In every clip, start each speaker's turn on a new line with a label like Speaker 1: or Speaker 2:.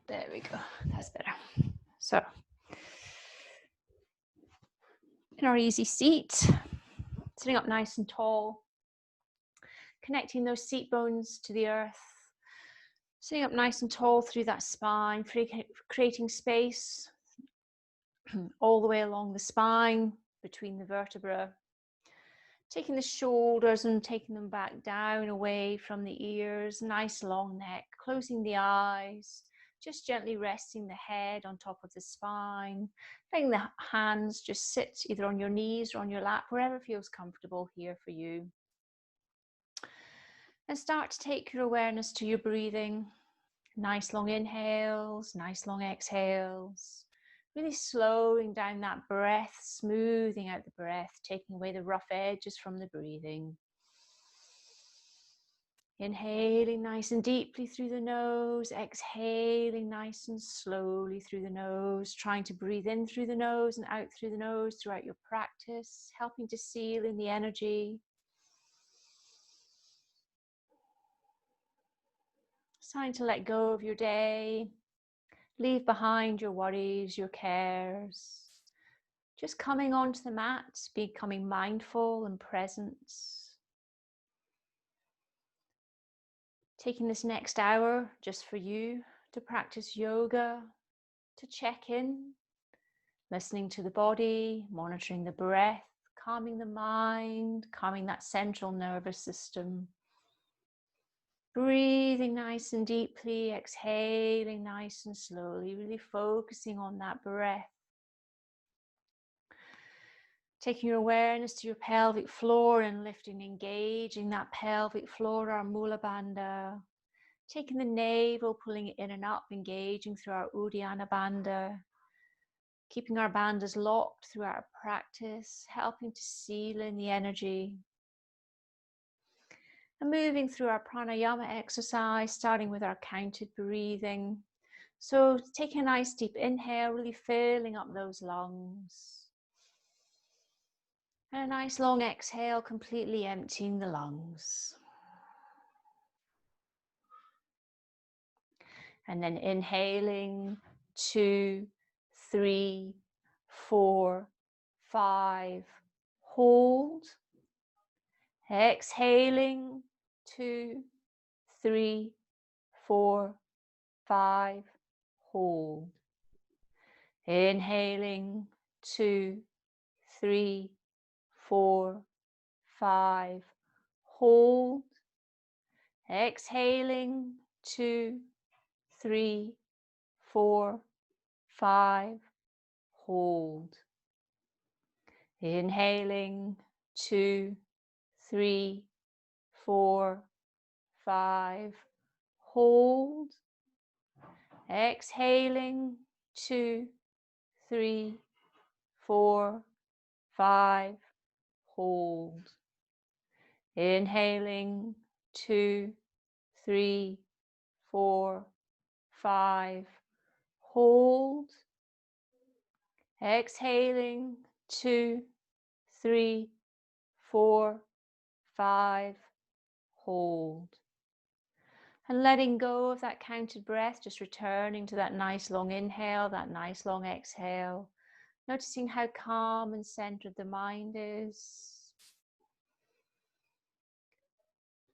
Speaker 1: There we go. That's better. So, in our easy seat, sitting up nice and tall, connecting those seat bones to the earth, sitting up nice and tall through that spine, creating space all the way along the spine, between the vertebrae, taking the shoulders and taking them back down away from the ears, nice long neck, closing the eyes, just gently resting the head on top of the spine, letting the hands just sit either on your knees or on your lap, wherever feels comfortable here for you. And start to take your awareness to your breathing. Nice long inhales, nice long exhales. Really slowing down that breath, smoothing out the breath, taking away the rough edges from the breathing. Inhaling nice and deeply through the nose, exhaling nice and slowly through the nose, trying to breathe in through the nose and out through the nose throughout your practice, helping to seal in the energy. It's time to let go of your day. Leave behind your worries, your cares. Just coming onto the mat, becoming mindful and present. Taking this next hour just for you to practice yoga, to check in, listening to the body, monitoring the breath, calming the mind, calming that central nervous system. Breathing nice and deeply, exhaling nice and slowly, really focusing on that breath. Taking your awareness to your pelvic floor and lifting, engaging that pelvic floor, our Mula Bandha. Taking the navel, pulling it in and up, engaging through our Uddiyana Bandha. Keeping our bandhas locked through our practice, helping to seal in the energy. And moving through our pranayama exercise, starting with our counted breathing. So taking a nice deep inhale, really filling up those lungs. And a nice long exhale, completely emptying the lungs. And then inhaling, 2, 3, 4, 5, hold. Exhaling, 2, 3, 4, 5, hold. Inhaling, 2, 3, 4, 5, hold. Exhaling, 2, 3, 4, 5, hold. Inhaling, 2, 3, 4, 5, hold. Exhaling, 2, 3, 4, 5, hold. Inhaling, 2, 3, 4, 5, hold. Exhaling, 2, 3, 4, 5, hold. And letting go of that counted breath, just returning to that nice long inhale, that nice long exhale. Noticing how calm and centered the mind is.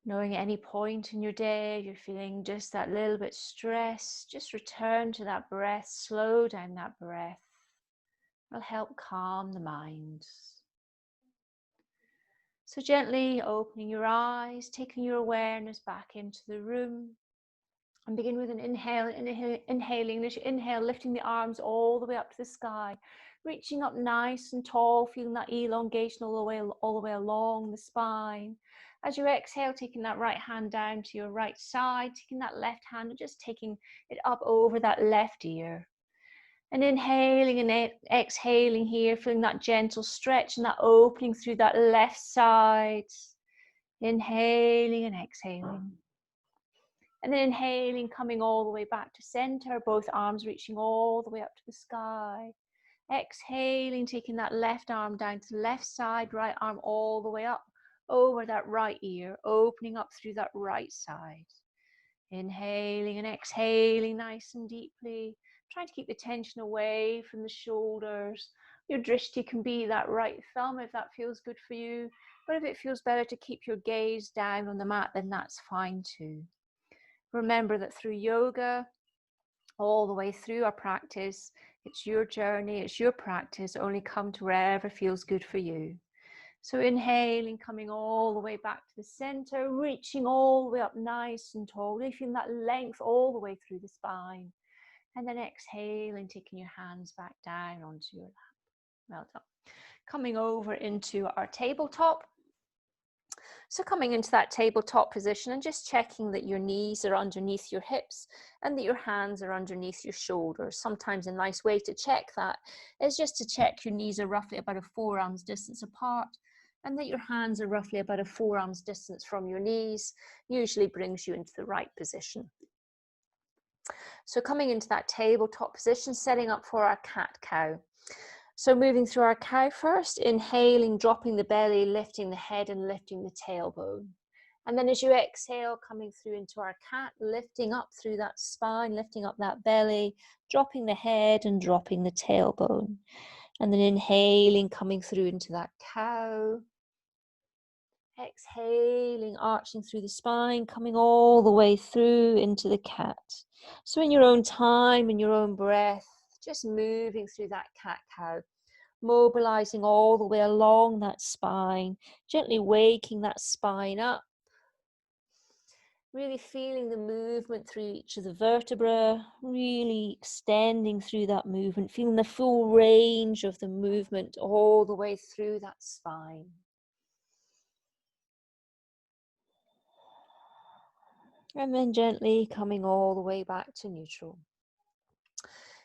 Speaker 1: Knowing at any point in your day you're feeling just that little bit stressed, just return to that breath, slow down that breath. It'll help calm the mind. So gently opening your eyes, taking your awareness back into the room. And begin with an inhale, inhaling. As you inhale, lifting the arms all the way up to the sky, reaching up nice and tall, feeling that elongation all the way along the spine. As you exhale, taking that right hand down to your right side, taking that left hand and just taking it up over that left ear. And inhaling and exhaling here, feeling that gentle stretch and that opening through that left side. Inhaling and exhaling. And then inhaling, coming all the way back to center, both arms reaching all the way up to the sky. Exhaling, taking that left arm down to the left side, right arm all the way up over that right ear, opening up through that right side. Inhaling and exhaling nice and deeply. Trying to keep the tension away from the shoulders. Your drishti can be that right thumb if that feels good for you. But if it feels better to keep your gaze down on the mat, then that's fine too. Remember that through yoga, all the way through our practice, it's your journey, it's your practice. Only come to wherever feels good for you. So inhaling, coming all the way back to the center, reaching all the way up nice and tall, really feeling that length all the way through the spine. And then exhaling, taking your hands back down onto your lap. Well done. Coming over into our tabletop. So coming into that tabletop position and just checking that your knees are underneath your hips and that your hands are underneath your shoulders. Sometimes a nice way to check that is just to check your knees are roughly about a forearm's distance apart and that your hands are roughly about a forearm's distance from your knees. Usually brings you into the right position. So coming into that tabletop position, setting up for our cat-cow. So moving through our cow first, inhaling, dropping the belly, lifting the head and lifting the tailbone. And then as you exhale, coming through into our cat, lifting up through that spine, lifting up that belly, dropping the head and dropping the tailbone. And then inhaling, coming through into that cow. Exhaling, arching through the spine, coming all the way through into the cat. So in your own time, in your own breath, just moving through that cat-cow, mobilizing all the way along that spine, gently waking that spine up, really feeling the movement through each of the vertebrae, really extending through that movement, feeling the full range of the movement all the way through that spine. And then gently coming all the way back to neutral.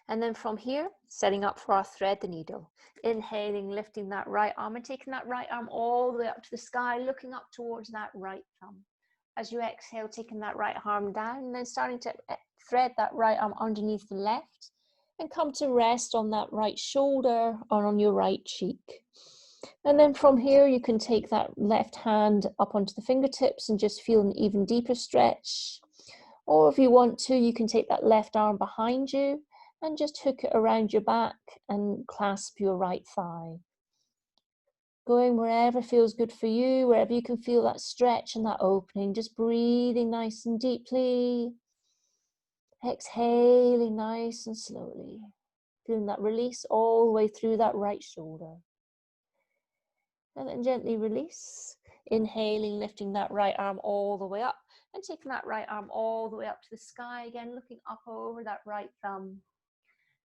Speaker 1: And then from here, setting up for our thread the needle. Inhaling, lifting that right arm and taking that right arm all the way up to the sky, looking up towards that right thumb. As you exhale, taking that right arm down and then starting to thread that right arm underneath the left and come to rest on that right shoulder or on your right cheek. And then from here, you can take that left hand up onto the fingertips and just feel an even deeper stretch. Or if you want to, you can take that left arm behind you and just hook it around your back and clasp your right thigh. Going wherever feels good for you, wherever you can feel that stretch and that opening, just breathing nice and deeply. Exhaling nice and slowly. Feeling that release all the way through that right shoulder. And then gently release. Inhaling, lifting that right arm all the way up and taking that right arm all the way up to the sky again, looking up over that right thumb.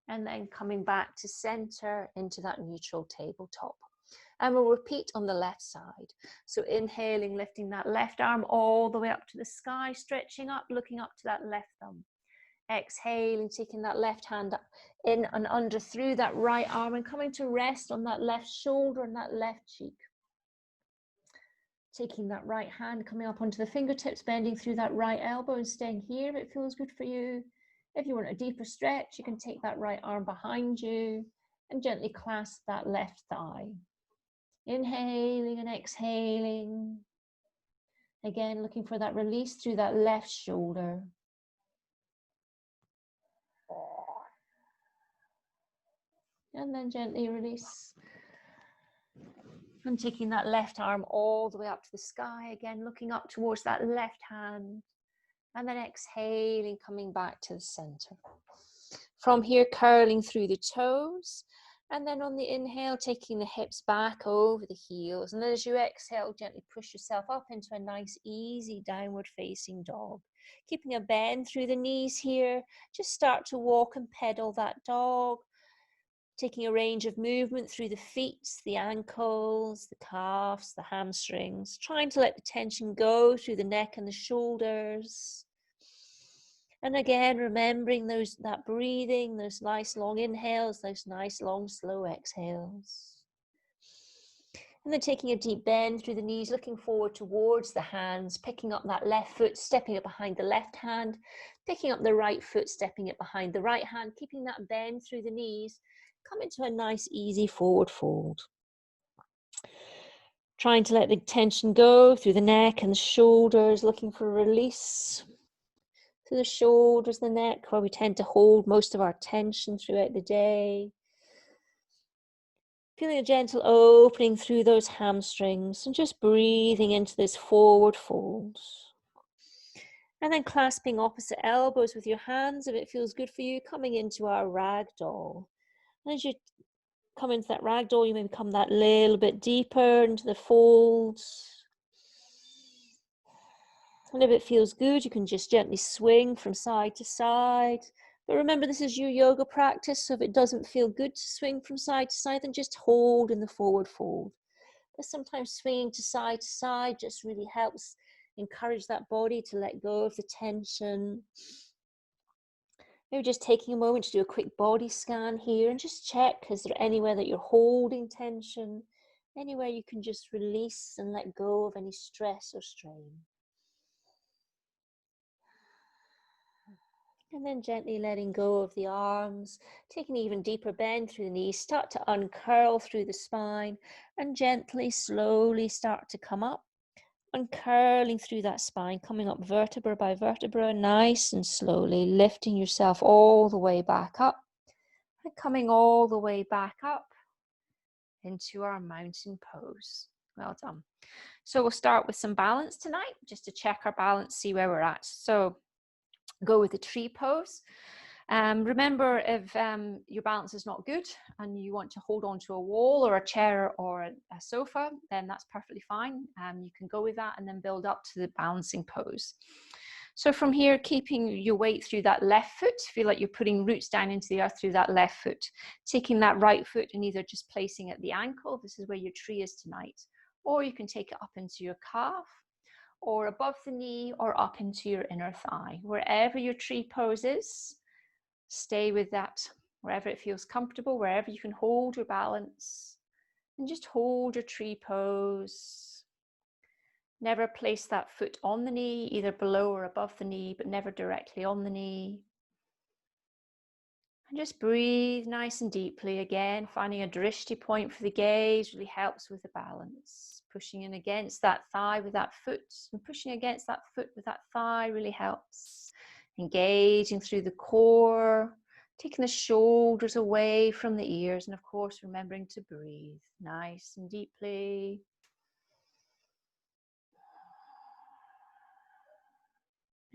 Speaker 1: And then coming back to center into that neutral tabletop. And we'll repeat on the left side. So inhaling, lifting that left arm all the way up to the sky, stretching up, looking up to that left thumb. Exhaling, taking that left hand up, in and under through that right arm and coming to rest on that left shoulder and that left cheek. Taking that right hand, coming up onto the fingertips, bending through that right elbow and staying here if it feels good for you. If you want a deeper stretch, you can take that right arm behind you and gently clasp that left thigh. Inhaling and exhaling. Again, looking for that release through that left shoulder. And then gently release. And taking that left arm all the way up to the sky. Again, looking up towards that left hand. And then exhaling, coming back to the center. From here, curling through the toes. And then on the inhale, taking the hips back over the heels. And then as you exhale, gently push yourself up into a nice, easy downward facing dog. Keeping a bend through the knees here. Just start to walk and pedal that dog. Taking a range of movement through the feet, the ankles, the calves, the hamstrings. Trying to let the tension go through the neck and the shoulders. And again, remembering that breathing, those nice long inhales, those nice long slow exhales. And then taking a deep bend through the knees, looking forward towards the hands, picking up that left foot, stepping it behind the left hand, picking up the right foot, stepping it behind the right hand, keeping that bend through the knees, come into a nice easy forward fold. Trying to let the tension go through the neck and the shoulders, looking for a release. to the shoulders, the neck, where we tend to hold most of our tension throughout the day. Feeling a gentle opening through those hamstrings and just breathing into this forward fold. And then clasping opposite elbows with your hands, if it feels good for you, coming into our ragdoll. And as you come into that ragdoll, you may come that little bit deeper into the folds. And if it feels good, you can just gently swing from side to side. But remember, this is your yoga practice, so if it doesn't feel good to swing from side to side, then just hold in the forward fold. But sometimes swinging to side just really helps encourage that body to let go of the tension. Maybe just taking a moment to do a quick body scan here and just check, is there anywhere that you're holding tension? Anywhere you can just release and let go of any stress or strain. And then gently letting go of the arms, taking an even deeper bend through the knees, start to uncurl through the spine and gently, slowly start to come up. Uncurling through that spine, coming up vertebra by vertebra, nice and slowly, lifting yourself all the way back up and coming all the way back up into our mountain pose. Well done. So we'll start with some balance tonight, just to check our balance, see where we're at. So go with the tree pose. Remember, if your balance is not good and you want to hold on to a wall or a chair or a sofa, then that's perfectly fine. You can go with that and then build up to the balancing pose. So from here, keeping your weight through that left foot, feel like you're putting roots down into the earth through that left foot. Taking that right foot and either just placing it at the ankle, this is where your tree is tonight, or you can take it up into your calf, or above the knee, or up into your inner thigh. Wherever your tree pose is, stay with that, wherever it feels comfortable, wherever you can hold your balance, and just hold your tree pose. Never place that foot on the knee, either below or above the knee, but never directly on the knee. And just breathe nice and deeply. Again, finding a drishti point for the gaze really helps with the balance. Pushing in against that thigh with that foot, and pushing against that foot with that thigh really helps. Engaging through the core, taking the shoulders away from the ears, and of course, remembering to breathe nice and deeply.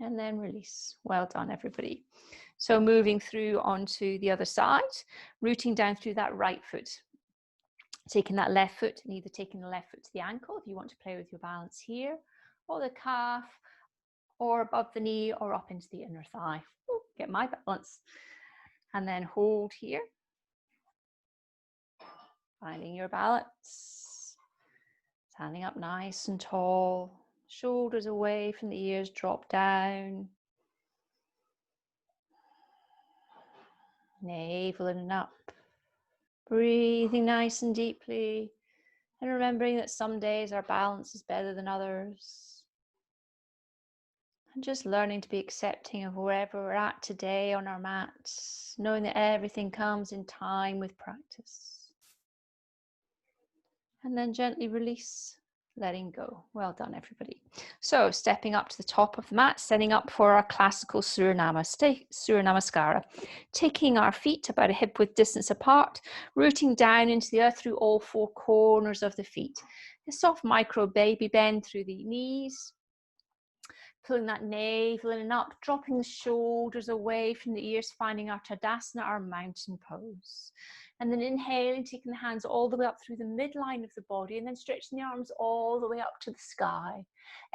Speaker 1: And then release. Well done, everybody. So moving through onto the other side, rooting down through that right foot. Taking that left foot and either taking the left foot to the ankle if you want to play with your balance here, or the calf, or above the knee, or up into the inner thigh. Ooh, get my balance. And then hold here. Finding your balance. Standing up nice and tall. Shoulders away from the ears, drop down. Navel in and up. Breathing nice and deeply. And remembering that some days our balance is better than others. And just learning to be accepting of wherever we're at today on our mats, knowing that everything comes in time with practice. And then gently release, letting go. Well done, everybody. So stepping up to the top of the mat, setting up for our classical Surya Namaskara. Taking our feet about a hip width distance apart, rooting down into the earth through all four corners of the feet. A soft micro baby bend through the knees. Pulling that navel in and up, dropping the shoulders away from the ears, finding our Tadasana, our mountain pose. And then inhaling, taking the hands all the way up through the midline of the body, and then stretching the arms all the way up to the sky.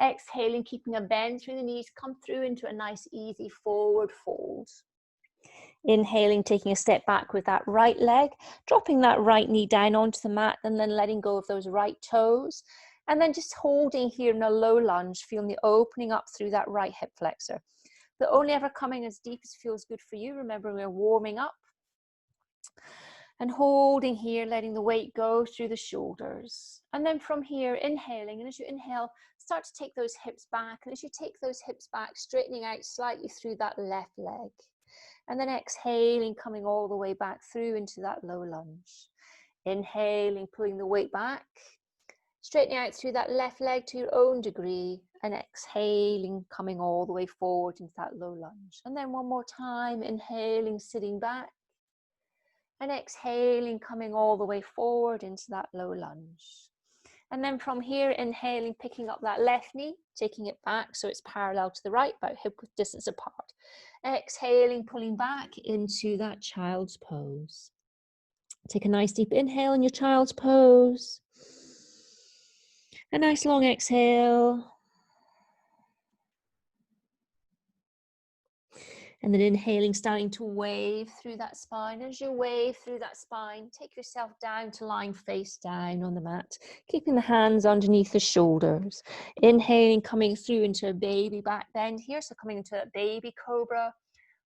Speaker 1: Exhaling, keeping a bend through the knees, come through into a nice, easy forward fold. Inhaling, taking a step back with that right leg, dropping that right knee down onto the mat, and then letting go of those right toes. And then just holding here in a low lunge, feeling the opening up through that right hip flexor. But only ever coming as deep as feels good for you. Remember, we're warming up. And holding here, letting the weight go through the shoulders. And then from here, inhaling. And as you inhale, start to take those hips back. And as you take those hips back, straightening out slightly through that left leg. And then exhaling, coming all the way back through into that low lunge. Inhaling, pulling the weight back. Straightening out through that left leg to your own degree, and exhaling, coming all the way forward into that low lunge. And then one more time, inhaling, sitting back, and exhaling, coming all the way forward into that low lunge. And then from here, inhaling, picking up that left knee, taking it back so it's parallel to the right, about hip width distance apart. Exhaling, pulling back into that child's pose. Take a nice deep inhale in your child's pose. A nice long exhale. And then inhaling, starting to wave through that spine. As you wave through that spine, take yourself down to lying face down on the mat, keeping the hands underneath the shoulders. Inhaling, coming through into a baby back bend here. So coming into a baby cobra,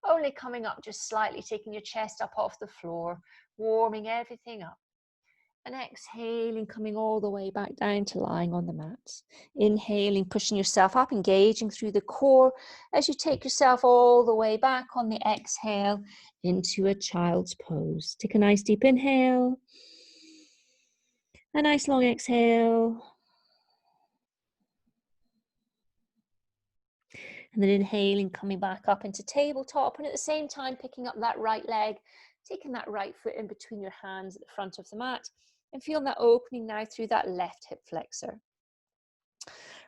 Speaker 1: only coming up just slightly, taking your chest up off the floor, warming everything up. And exhaling, coming all the way back down to lying on the mat. Inhaling, pushing yourself up, engaging through the core as you take yourself all the way back on the exhale into a child's pose. Take a nice deep inhale. A nice long exhale. And then inhaling, coming back up into tabletop, and at the same time picking up that right leg, taking that right foot in between your hands at the front of the mat, and feeling that opening now through that left hip flexor.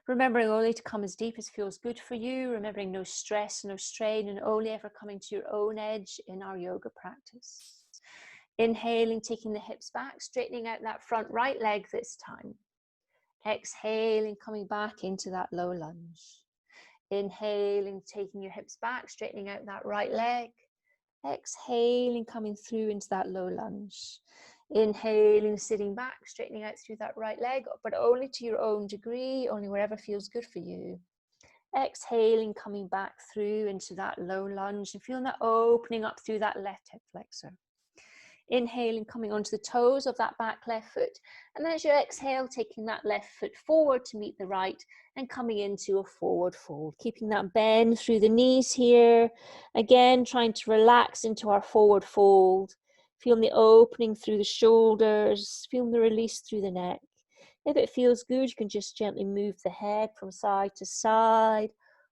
Speaker 1: Remembering only to come as deep as feels good for you, remembering no stress, no strain, and only ever coming to your own edge in our yoga practice. Inhaling, taking the hips back, straightening out that front right leg this time. Exhaling, coming back into that low lunge. Inhaling, taking your hips back, straightening out that right leg. Exhaling, coming through into that low lunge. Inhaling, sitting back, straightening out through that right leg, but only to your own degree, only wherever feels good for you. Exhaling, coming back through into that low lunge and feeling that opening up through that left hip flexor. Inhaling, coming onto the toes of that back left foot. And then as you exhale, taking that left foot forward to meet the right and coming into a forward fold. Keeping that bend through the knees here. Again, trying to relax into our forward fold. Feeling the opening through the shoulders. Feeling the release through the neck. If it feels good, you can just gently move the head from side to side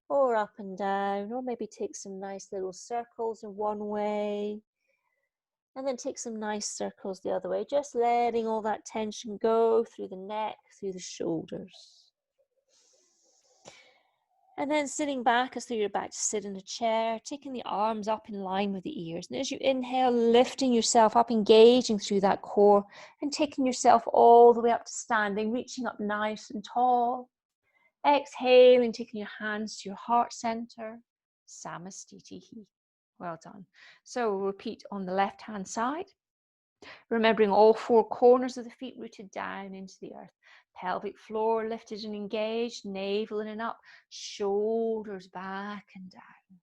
Speaker 1: or up and down, or maybe take some nice little circles in one way. And then take some nice circles the other way, just letting all that tension go through the neck, through the shoulders. And then sitting back as though you're back to sit in a chair, taking the arms up in line with the ears. And as you inhale, lifting yourself up, engaging through that core and taking yourself all the way up to standing, reaching up nice and tall. Exhaling, taking your hands to your heart center. Samastitihi. Well done. So we'll repeat on the left-hand side. Remembering all four corners of the feet rooted down into the earth. Pelvic floor lifted and engaged, navel in and up, shoulders back and down.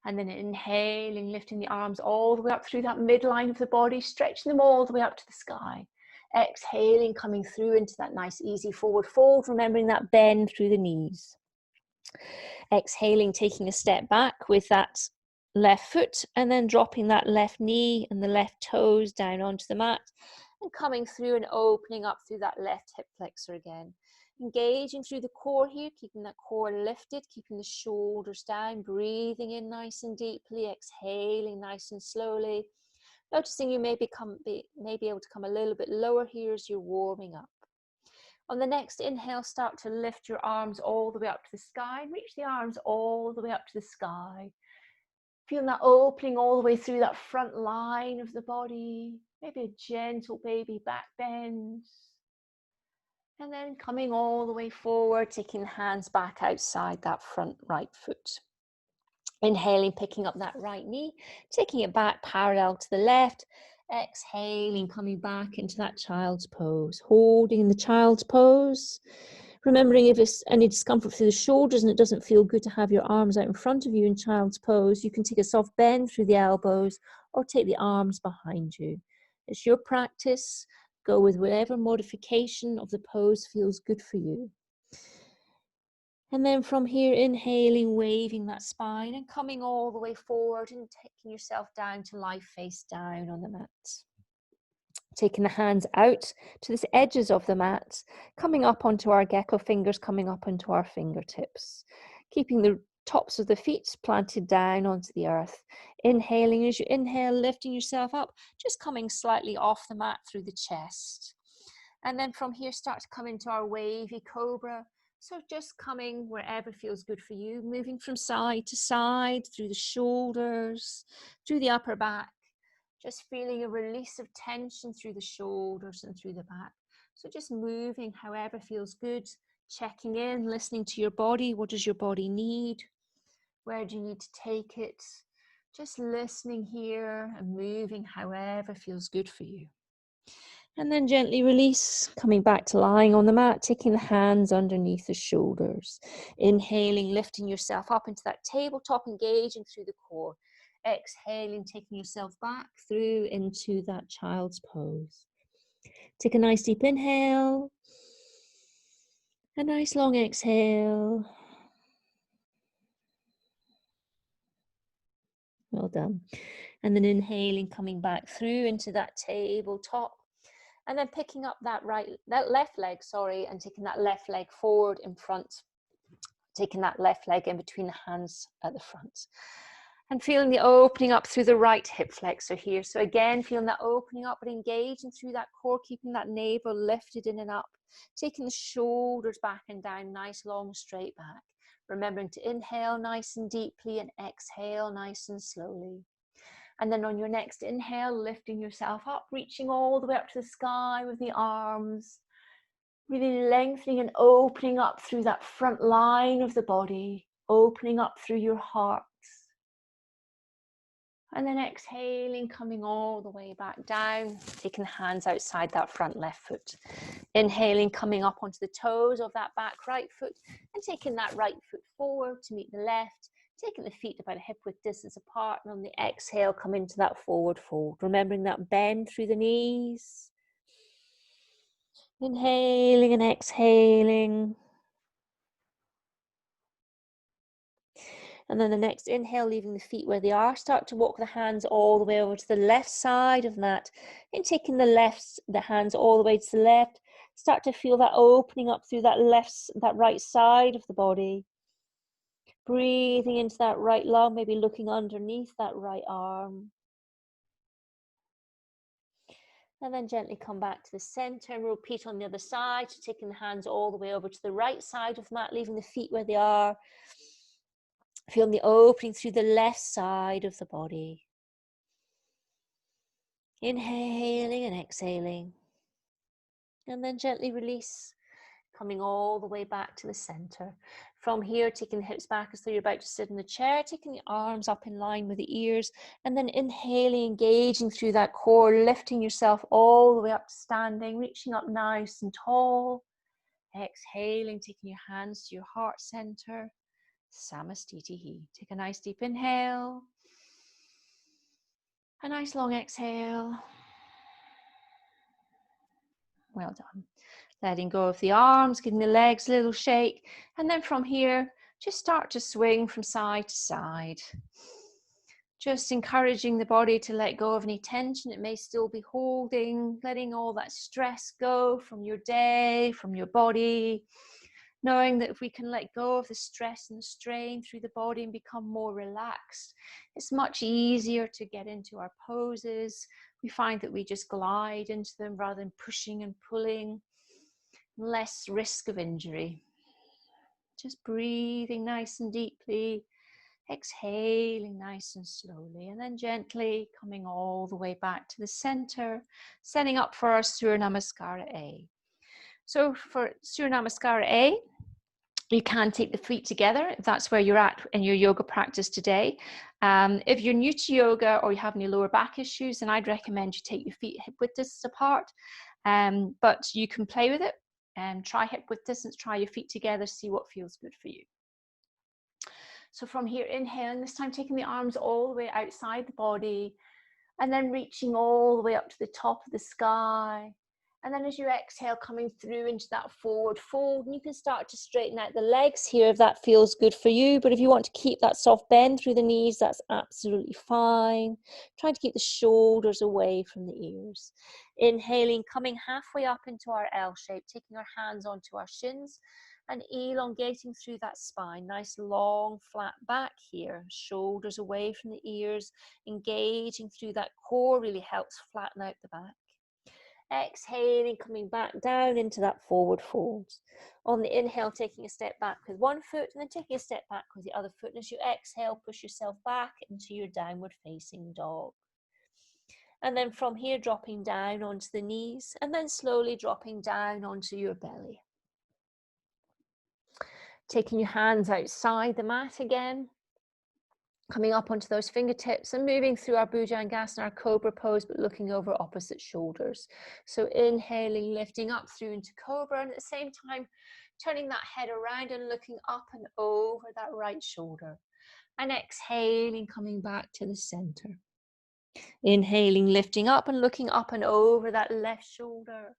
Speaker 1: And then inhaling, lifting the arms all the way up through that midline of the body, stretching them all the way up to the sky. Exhaling, coming through into that nice easy forward fold, remembering that bend through the knees. Exhaling, taking a step back with that left foot and then dropping that left knee and the left toes down onto the mat and coming through and opening up through that left hip flexor again. Engaging through the core here, keeping that core lifted, keeping the shoulders down, breathing in nice and deeply, exhaling nice and slowly. Noticing you may be able to come a little bit lower here as you're warming up. On the next inhale, start to lift your arms all the way up to the sky and reach the arms all the way up to the sky. Feeling that opening all the way through that front line of the body, maybe a gentle baby back bend. And then coming all the way forward, taking the hands back outside that front right foot. Inhaling, picking up that right knee, taking it back parallel to the left. Exhaling, coming back into that child's pose, holding in the child's pose. Remembering if it's any discomfort through the shoulders and it doesn't feel good to have your arms out in front of you in child's pose, you can take a soft bend through the elbows or take the arms behind you. It's your practice. Go with whatever modification of the pose feels good for you. And then from here, inhaling, waving that spine and coming all the way forward and taking yourself down to lie face down on the mat. Taking the hands out to the edges of the mat, coming up onto our gecko fingers, coming up onto our fingertips. Keeping the tops of the feet planted down onto the earth. Inhaling, as you inhale, lifting yourself up, just coming slightly off the mat through the chest. And then from here, start to come into our wavy cobra. So just coming wherever feels good for you, moving from side to side, through the shoulders, through the upper back. Just feeling a release of tension through the shoulders and through the back. So just moving however feels good, checking in, listening to your body. What does your body need? Where do you need to take it? Just listening here and moving however feels good for you. And then gently release, coming back to lying on the mat, taking the hands underneath the shoulders. Inhaling, lifting yourself up into that tabletop, engaging through the core. Exhaling, taking yourself back through into that child's pose. Take a nice deep inhale. A nice long exhale. Well done. And then inhaling, coming back through into that tabletop. And then picking up that left leg, and taking that left leg forward in front. Taking that left leg in between the hands at the front. And feeling the opening up through the right hip flexor here. So again, feeling that opening up, but engaging through that core, keeping that navel lifted in and up. Taking the shoulders back and down, nice, long, straight back. Remembering to inhale nice and deeply and exhale nice and slowly. And then on your next inhale, lifting yourself up, reaching all the way up to the sky with the arms. Really lengthening and opening up through that front line of the body, opening up through your heart. And then exhaling, coming all the way back down, taking the hands outside that front left foot. Inhaling, coming up onto the toes of that back right foot and taking that right foot forward to meet the left, taking the feet about a hip width distance apart, and on the exhale, come into that forward fold. Remembering that bend through the knees. Inhaling and exhaling. And then the next inhale, leaving the feet where they are. Start to walk the hands all the way over to the left side of that. And taking the hands all the way to the left. Start to feel that opening up through that right side of the body. Breathing into that right lung, maybe looking underneath that right arm. And then gently come back to the center and repeat on the other side. So taking the hands all the way over to the right side of the mat, leaving the feet where they are. Feeling the opening through the left side of the body. Inhaling and exhaling. And then gently release, coming all the way back to the center. From here, taking the hips back as though you're about to sit in the chair, taking the arms up in line with the ears, and then inhaling, engaging through that core, lifting yourself all the way up to standing, reaching up nice and tall. Exhaling, taking your hands to your heart center. Samastitihi. Take a nice deep inhale. A nice long exhale. Well done. Letting go of the arms, giving the legs a little shake. And then from here, just start to swing from side to side. Just encouraging the body to let go of any tension it may still be holding, letting all that stress go from your day, from your body. Knowing that if we can let go of the stress and the strain through the body and become more relaxed, it's much easier to get into our poses. We find that we just glide into them rather than pushing and pulling. Less risk of injury. Just breathing nice and deeply, exhaling nice and slowly, and then gently coming all the way back to the center, setting up for our Surya Namaskara A. So for Surya Namaskara A, you can take the feet together if that's where you're at in your yoga practice today. If you're new to yoga or you have any lower back issues, then I'd recommend you take your feet hip width distance apart. But you can play with it and try hip width distance, try your feet together, see what feels good for you. So from here, inhaling, this time taking the arms all the way outside the body and then reaching all the way up to the top of the sky. And then as you exhale, coming through into that forward fold, and you can start to straighten out the legs here if that feels good for you. But if you want to keep that soft bend through the knees, that's absolutely fine. Trying to keep the shoulders away from the ears. Inhaling, coming halfway up into our L shape, taking our hands onto our shins and elongating through that spine. Nice long flat back here. Shoulders away from the ears, engaging through that core really helps flatten out the back. Exhaling, coming back down into that forward fold. On the inhale, taking a step back with one foot and then taking a step back with the other foot. And as you exhale, push yourself back into your downward facing dog. And then from here, dropping down onto the knees and then slowly dropping down onto your belly. Taking your hands outside the mat again. Coming up onto those fingertips and moving through our Bhujangasana, our Cobra pose, but looking over opposite shoulders. So inhaling, lifting up through into Cobra, and at the same time, turning that head around and looking up and over that right shoulder. And exhaling, coming back to the center. Inhaling, lifting up and looking up and over that left shoulder.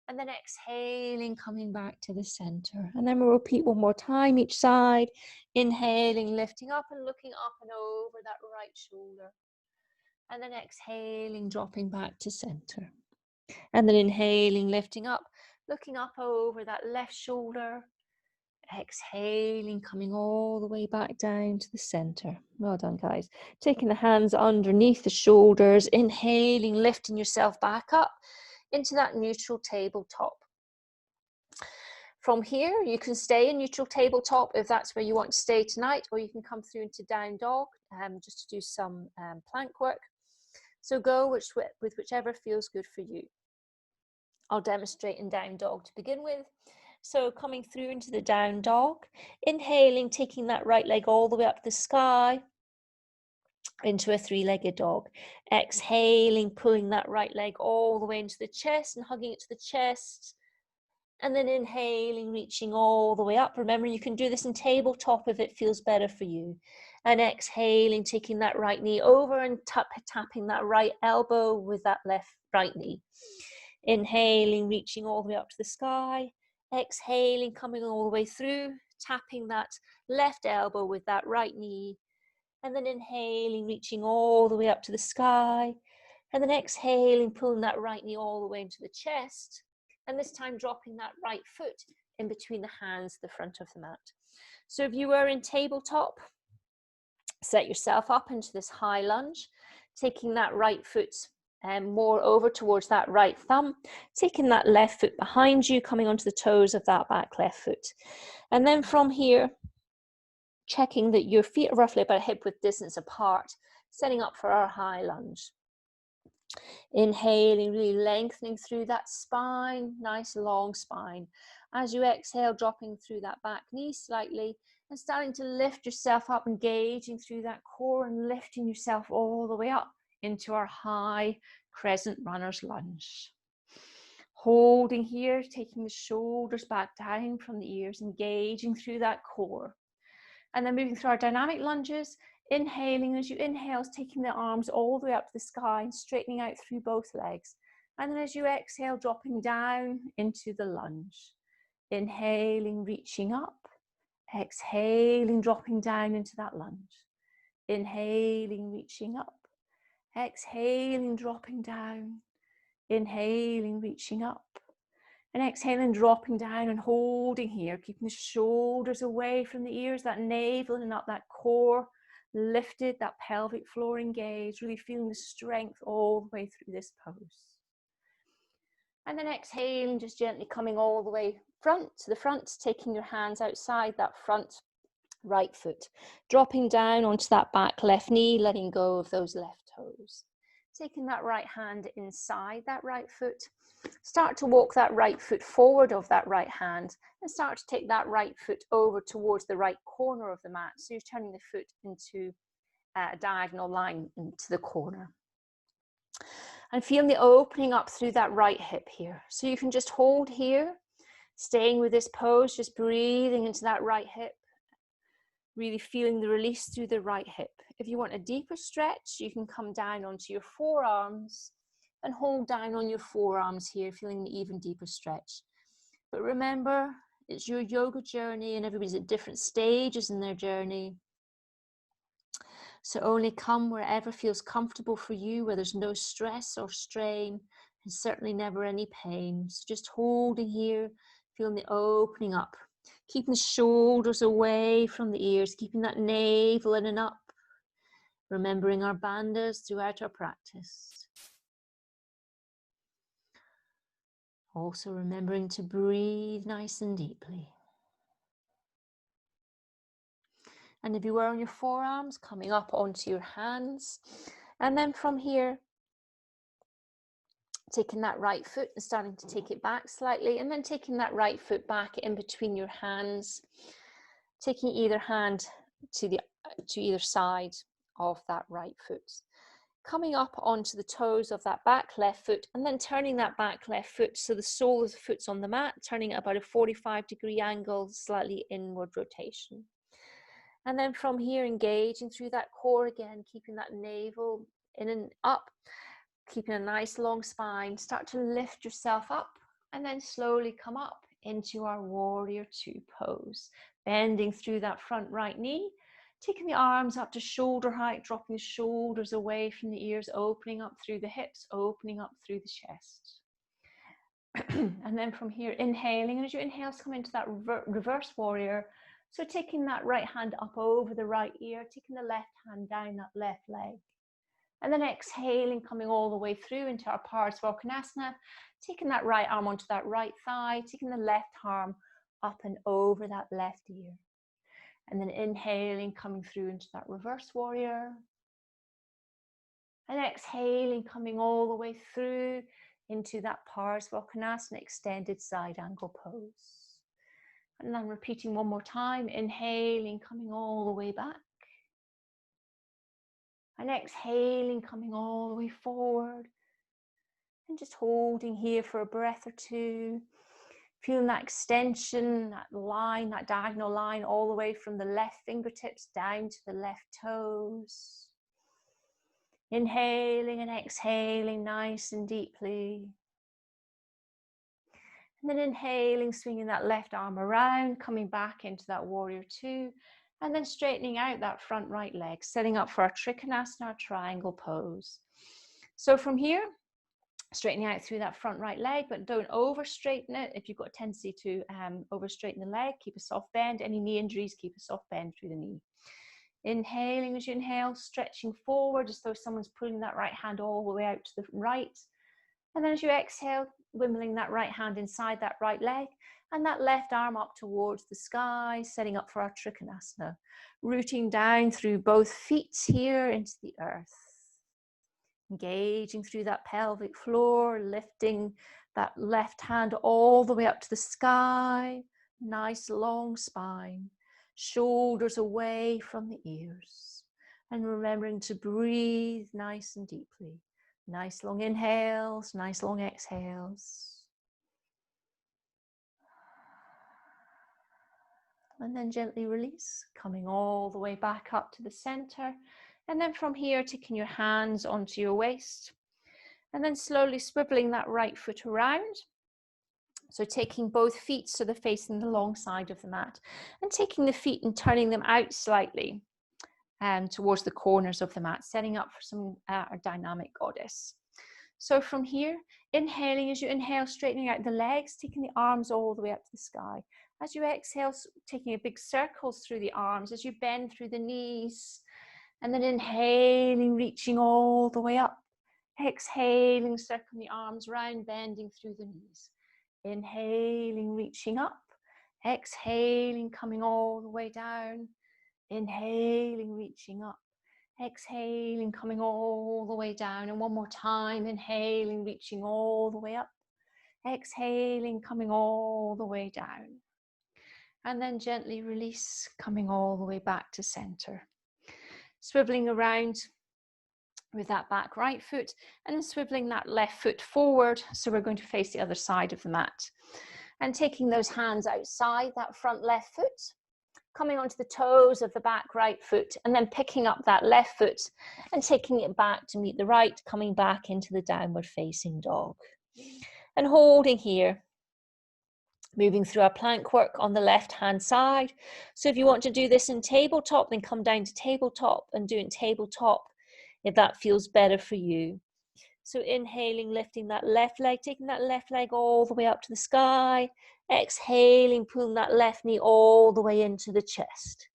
Speaker 1: And then exhaling, coming back to the center. And then we'll repeat one more time each side. Inhaling, lifting up and looking up and over that right shoulder. And then exhaling, dropping back to center. And then inhaling, lifting up, looking up over that left shoulder. Exhaling, coming all the way back down to the center. Well done, guys. Taking the hands underneath the shoulders. Inhaling, lifting yourself back up into that neutral tabletop. From here, you can stay in neutral tabletop if that's where you want to stay tonight, or you can come through into down dog just to do some plank work. So go with whichever feels good for you. I'll demonstrate in down dog to begin with. So coming through into the down dog, inhaling, taking that right leg all the way up to the sky, into a three-legged dog. Exhaling, pulling that right leg all the way into the chest and hugging it to the chest. And then inhaling, reaching all the way up. Remember, you can do this in tabletop if it feels better for you. And exhaling, taking that right knee over and tapping that right elbow with that right knee. Inhaling, reaching all the way up to the sky. Exhaling, coming all the way through, tapping that left elbow with that right knee. And then inhaling, reaching all the way up to the sky. And then exhaling, pulling that right knee all the way into the chest. And this time dropping that right foot in between the hands, the front of the mat. So if you were in tabletop, set yourself up into this high lunge, taking that right foot more over towards that right thumb, taking that left foot behind you, coming onto the toes of that back left foot. And then from here, checking that your feet are roughly about a hip width distance apart, setting up for our high lunge. Inhaling, really lengthening through that spine, nice long spine. As you exhale, dropping through that back knee slightly and starting to lift yourself up, engaging through that core and lifting yourself all the way up into our high crescent runner's lunge. Holding here, taking the shoulders back down from the ears, engaging through that core. And then moving through our dynamic lunges, inhaling. As you inhale, taking the arms all the way up to the sky and straightening out through both legs. And then as you exhale, dropping down into the lunge. Inhaling, reaching up. Exhaling, dropping down into that lunge. Inhaling, reaching up. Exhaling, dropping down. Inhaling, reaching up. And exhaling, dropping down and holding here, keeping the shoulders away from the ears, that navel and up that core lifted, that pelvic floor engaged, really feeling the strength all the way through this pose. And then exhaling, just gently coming all the way to the front, taking your hands outside that front right foot, dropping down onto that back left knee, letting go of those left toes. Taking that right hand inside that right foot, start to walk that right foot forward of that right hand and start to take that right foot over towards the right corner of the mat. So you're turning the foot into a diagonal line into the corner. And feeling the opening up through that right hip here. So you can just hold here, staying with this pose, just breathing into that right hip, really feeling the release through the right hip. If you want a deeper stretch, you can come down onto your forearms and hold down on your forearms here, feeling an even deeper stretch. But remember, it's your yoga journey and everybody's at different stages in their journey. So only come wherever feels comfortable for you, where there's no stress or strain, and certainly never any pain. So just holding here, feeling the opening up, keeping the shoulders away from the ears, keeping that navel in and up, remembering our bandhas throughout our practice. Also remembering to breathe nice and deeply. And if you were on your forearms, coming up onto your hands. And then from here, taking that right foot and starting to take it back slightly. And then taking that right foot back in between your hands. Taking either hand to either side of that right foot. Coming up onto the toes of that back left foot. And then turning that back left foot so the sole of the foot's on the mat. Turning it about a 45-degree angle, slightly inward rotation. And then from here, engaging through that core again, keeping that navel in and up, keeping a nice long spine. Start to lift yourself up and then slowly come up into our warrior two pose. Bending through that front right knee, taking the arms up to shoulder height, dropping the shoulders away from the ears, opening up through the hips, opening up through the chest. And then from here, inhaling, and as you inhale, come into that reverse warrior. So taking that right hand up over the right ear, taking the left hand down that left leg. And then exhaling, coming all the way through into our Parsvarkonasana, taking that right arm onto that right thigh, taking the left arm up and over that left ear. And then inhaling, coming through into that reverse warrior. And exhaling, coming all the way through into that Parsvarkonasana, extended side angle pose. And then repeating one more time, inhaling, coming all the way back. And exhaling, coming all the way forward. And just holding here for a breath or two. Feeling that extension, that line, that diagonal line, all the way from the left fingertips down to the left toes. Inhaling and exhaling nice and deeply. And then inhaling, swinging that left arm around, coming back into that warrior two, and then straightening out that front right leg, setting up for our Trikonasana, our triangle pose. So from here, straightening out through that front right leg, but don't over straighten it. If you've got a tendency to over straighten the leg, keep a soft bend. Any knee injuries, keep a soft bend through the knee. Inhaling as you inhale, stretching forward as though someone's pulling that right hand all the way out to the right. And then as you exhale, wimbling that right hand inside that right leg and that left arm up towards the sky, setting up for our Trikonasana. Rooting down through both feet here into the earth. Engaging through that pelvic floor, lifting that left hand all the way up to the sky. Nice long spine. Shoulders away from the ears. And remembering to breathe nice and deeply. Nice long inhales, nice long exhales. And then gently release, coming all the way back up to the center. And then from here, taking your hands onto your waist. And then slowly swiveling that right foot around. So taking both feet so they're facing the long side of the mat. And taking the feet and turning them out slightly towards the corners of the mat, setting up for some dynamic goddess. So from here, inhaling, as you inhale, straightening out the legs, taking the arms all the way up to the sky. As you exhale, taking a big circles through the arms, as you bend through the knees, and then inhaling, reaching all the way up. Exhaling, circling the arms round, bending through the knees. Inhaling, reaching up. Exhaling, coming all the way down. Inhaling, reaching up. Exhaling, coming all the way down. And one more time, inhaling, reaching all the way up. Exhaling, coming all the way down. And then gently release, coming all the way back to center. Swiveling around with that back right foot and then swiveling that left foot forward. So we're going to face the other side of the mat. And taking those hands outside that front left foot. coming onto the toes of the back right foot, and then picking up that left foot and taking it back to meet the right, coming back into the downward facing dog. And holding here, moving through our plank work on the left hand side. So if you want to do this in tabletop, then come down to tabletop and do it in tabletop if that feels better for you. So inhaling, lifting that left leg, taking that left leg all the way up to the sky. Exhaling, pulling that left knee all the way into the chest.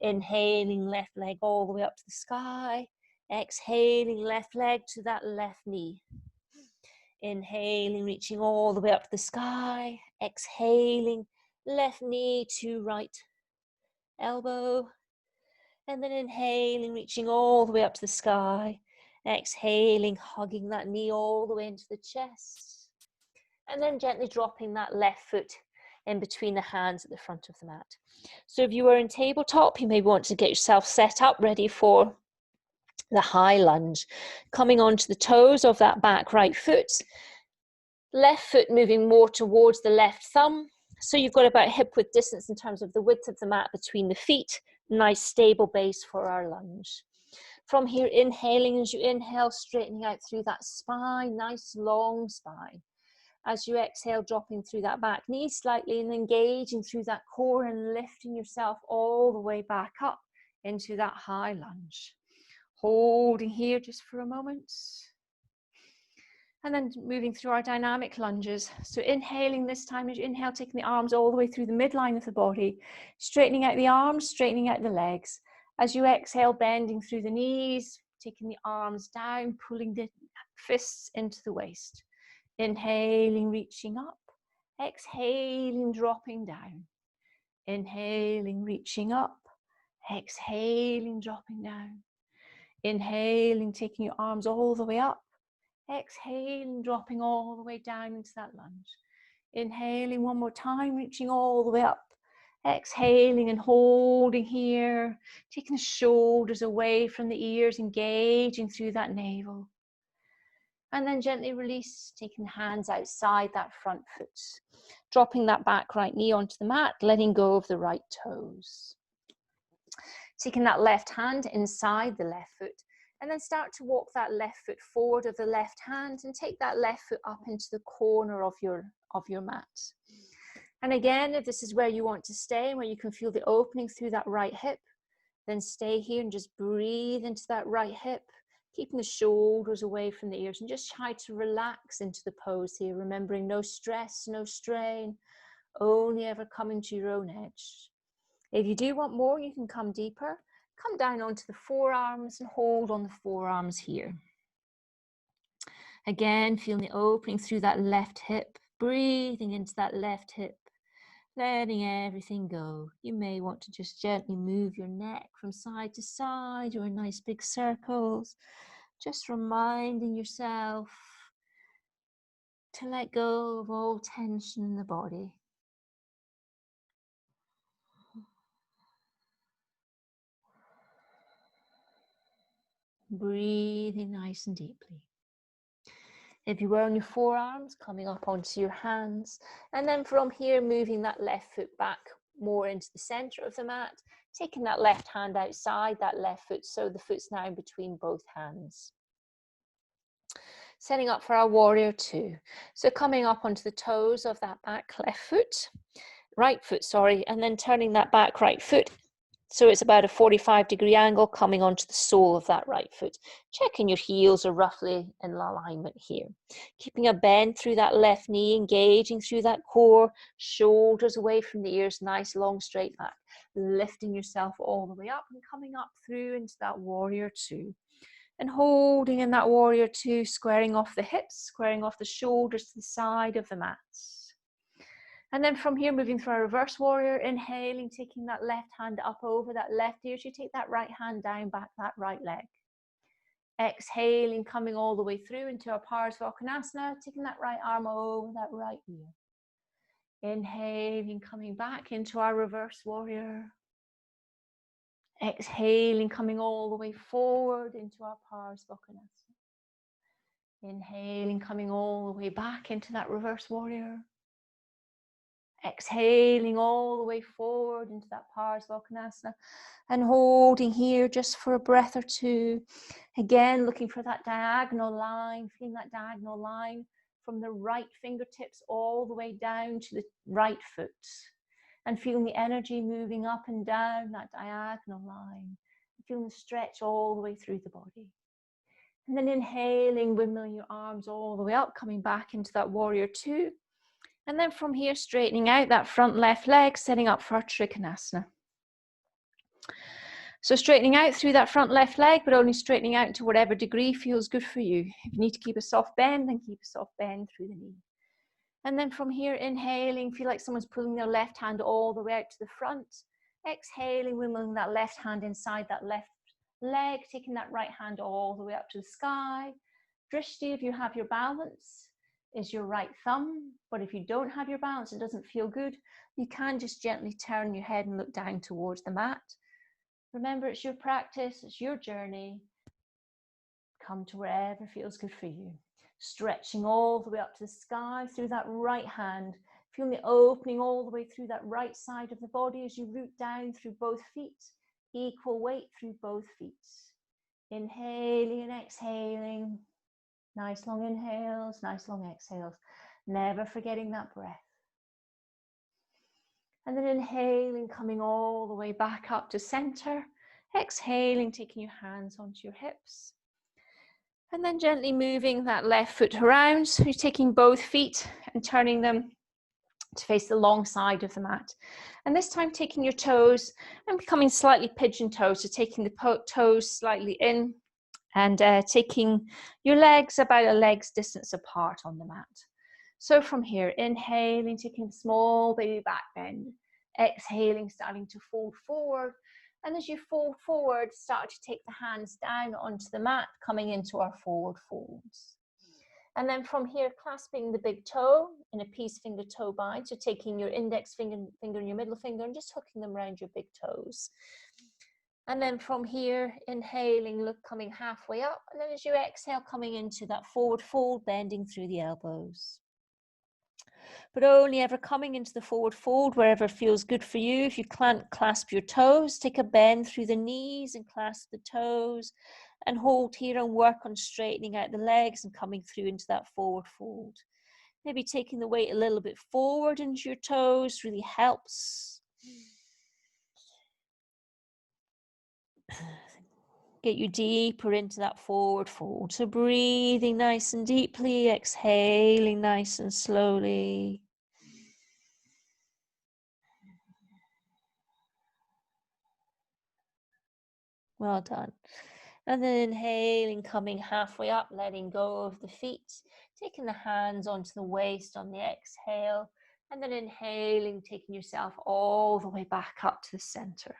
Speaker 1: Inhaling, left leg all the way up to the sky. Exhaling, left leg to that left knee. Inhaling, reaching all the way up to the sky. Exhaling, left knee to right elbow. And then inhaling, reaching all the way up to the sky. Exhaling, hugging that knee all the way into the chest. And then gently dropping that left foot in between the hands at the front of the mat. So if you are in tabletop, you may want to get yourself set up, ready for the high lunge. Coming onto the toes of that back right foot. Left foot moving more towards the left thumb. So you've got about hip width distance in terms of the width of the mat between the feet. Nice stable base for our lunge. From here, inhaling, as you inhale, straightening out through that spine, nice long spine. As you exhale, dropping through that back knee slightly and engaging through that core and lifting yourself all the way back up into that high lunge. Holding here just for a moment. And then moving through our dynamic lunges. So inhaling this time, as you inhale, taking the arms all the way through the midline of the body, straightening out the arms, straightening out the legs. As you exhale, bending through the knees, taking the arms down, pulling the fists into the waist. Inhaling, reaching up. Exhaling, dropping down. Inhaling, reaching up. Exhaling, dropping down. Inhaling, taking your arms all the way up. Exhaling, dropping all the way down into that lunge. Inhaling one more time, reaching all the way up. Exhaling and holding here, taking the shoulders away from the ears, engaging through that navel. And then gently release, taking the hands outside that front foot. Dropping that back right knee onto the mat, letting go of the right toes. Taking that left hand inside the left foot. And then start to walk that left foot forward of the left hand and take that left foot up into the corner of your mat. And again, if this is where you want to stay, where you can feel the opening through that right hip, then stay here and just breathe into that right hip, keeping the shoulders away from the ears and just try to relax into the pose here, remembering no stress, no strain, only ever coming to your own edge. If you do want more, you can come deeper. Come down onto the forearms and hold on the forearms here. Again, feeling the opening through that left hip, breathing into that left hip, letting everything go. You may want to just gently move your neck from side to side or in nice big circles, just reminding yourself to let go of all tension in the body. Breathing nice and deeply. If you were on your forearms, coming up onto your hands, and then from here, moving that left foot back more into the center of the mat, taking that left hand outside that left foot, so the foot's now in between both hands. Setting up for our warrior two. So coming up onto the toes of that back right foot, and then turning that back right foot. So it's about a 45-degree angle coming onto the sole of that right foot. Checking your heels are roughly in alignment here. Keeping a bend through that left knee, engaging through that core, shoulders away from the ears, nice long straight back. Lifting yourself all the way up and coming up through into that warrior two. And holding in that warrior two, squaring off the hips, squaring off the shoulders to the side of the mat. And then from here, moving through our reverse warrior, inhaling, taking that left hand up over that left ear. So you take that right hand down, back that right leg. Exhaling, coming all the way through into our Parsvakonasana, taking that right arm over that right ear. Inhaling, coming back into our reverse warrior. Exhaling, coming all the way forward into our Parsvakonasana. Inhaling, coming all the way back into that reverse warrior. Exhaling all the way forward into that Parsvakonasana and holding here just for a breath or two. Again, looking for that diagonal line, feeling that diagonal line from the right fingertips all the way down to the right foot. And feeling the energy moving up and down that diagonal line. Feeling the stretch all the way through the body. And then inhaling, windmilling your arms all the way up, coming back into that warrior two. And then from here, straightening out that front left leg, setting up for our Trikonasana. So straightening out through that front left leg, but only straightening out to whatever degree feels good for you. If you need to keep a soft bend, then keep a soft bend through the knee. And then from here, inhaling, feel like someone's pulling their left hand all the way out to the front. Exhaling, windmilling that left hand inside that left leg, taking that right hand all the way up to the sky. Drishti, if you have your balance, is your right thumb. But if you don't have your balance, it doesn't feel good, you can just gently turn your head and look down towards the mat. Remember, it's your practice, it's your journey. Come to wherever feels good for you. Stretching all the way up to the sky through that right hand. Feeling the opening all the way through that right side of the body as you root down through both feet. Equal weight through both feet. Inhaling and exhaling. Nice long inhales, nice long exhales. Never forgetting that breath. And then inhaling, coming all the way back up to center. Exhaling, taking your hands onto your hips. And then gently moving that left foot around. So you're taking both feet and turning them to face the long side of the mat. And this time taking your toes and becoming slightly pigeon toes. So taking the toes slightly in and taking your legs about a leg's distance apart on the mat. So from here, inhaling, taking a small baby back bend. Exhaling, starting to fold forward. And as you fold forward, start to take the hands down onto the mat, coming into our forward folds. And then from here, clasping the big toe in a peace finger toe bind. So taking your index finger and your middle finger and just hooking them around your big toes. And then from here, inhaling, look, coming halfway up. And then as you exhale, coming into that forward fold, bending through the elbows. But only ever coming into the forward fold wherever feels good for you. If you can't clasp your toes, take a bend through the knees and clasp the toes and hold here and work on straightening out the legs and coming through into that forward fold. Maybe taking the weight a little bit forward into your toes really helps. Get you deeper into that forward fold. So breathing nice and deeply, exhaling nice and slowly. Well done. And then inhaling, coming halfway up, letting go of the feet, taking the hands onto the waist on the exhale, and then inhaling, taking yourself all the way back up to the center.